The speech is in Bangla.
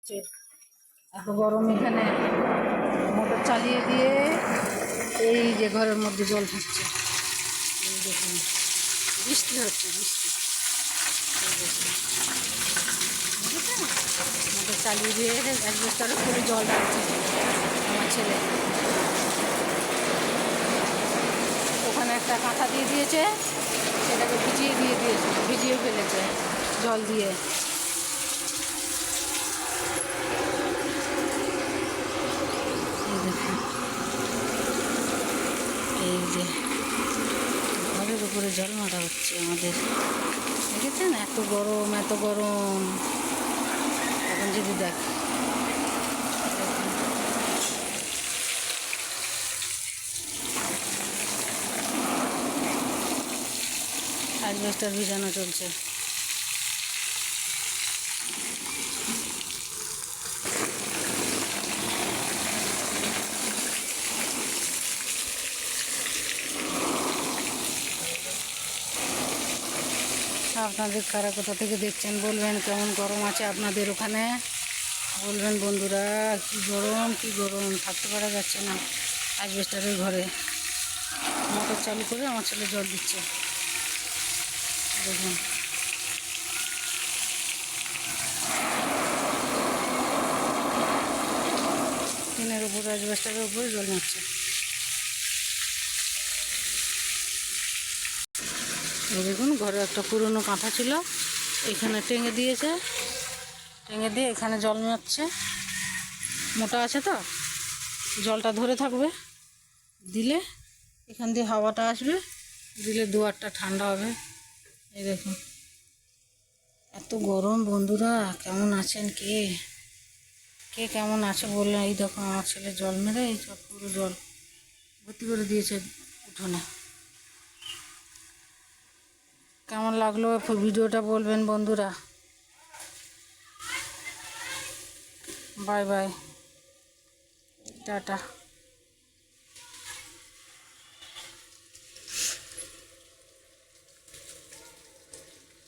এত গরম এখানে মোটর চালিয়ে দিয়ে এই যে ঘরের মধ্যে জল ঢুকছে। এই দেখুন বৃষ্টি হচ্ছে, বৃষ্টি বুঝেছেন। মোটর চালিয়ে দিয়ে অ্যাসবেস্টারের উপরে জল ঢালছে আমার ছেলে। ওখানে একটা কাঁথা দিয়ে দিয়েছে, সেটাকে ভিজিয়ে ফেলেছে জল দিয়ে। এই যে ঘরের উপরে জল মারা হচ্ছে আমাদের, দেখেছেন এত গরম, এত গরম। এখন যদি দেখ অ্যাসবেস্টার ভিজানো চলছে। আপনাদের কারা কোথা থেকে দেখছেন বলবেন, কেমন গরম আছে আপনাদের ওখানে বলবেন বন্ধুরা। কি গরম, কি গরম, থাকতে পারা যাচ্ছে না অ্যাসবেস্টারের ঘরে। মোটর চালু করে আমার ছেলে জল দিচ্ছে, দেখুন। টিনের উপর, অ্যাসবেস্টারের উপরে জল মারছে। দেখুন ঘরে একটা পুরনো কাঁথা ছিল, এখানে টেঙে দিয়েছে, টেঙে দিয়ে এখানে জল মারছে। মোটা আছে তো, জলটা ধরে থাকবে, দিলে এখান দিয়ে হাওয়াটা আসবে, দিলে দুয়ারটা ঠান্ডা হবে। এই দেখুন এত গরম বন্ধুরা, কেমন আছেন কে কে কেমন আছে বললেন। এই দেখো আমার ছেলে জল মেরে এই সব পুরো জল ভর্তি করে দিয়েছে উঠোনে। কেমন লাগলো ভিডিওটা বলবেন বন্ধুরা। Bye bye, tata.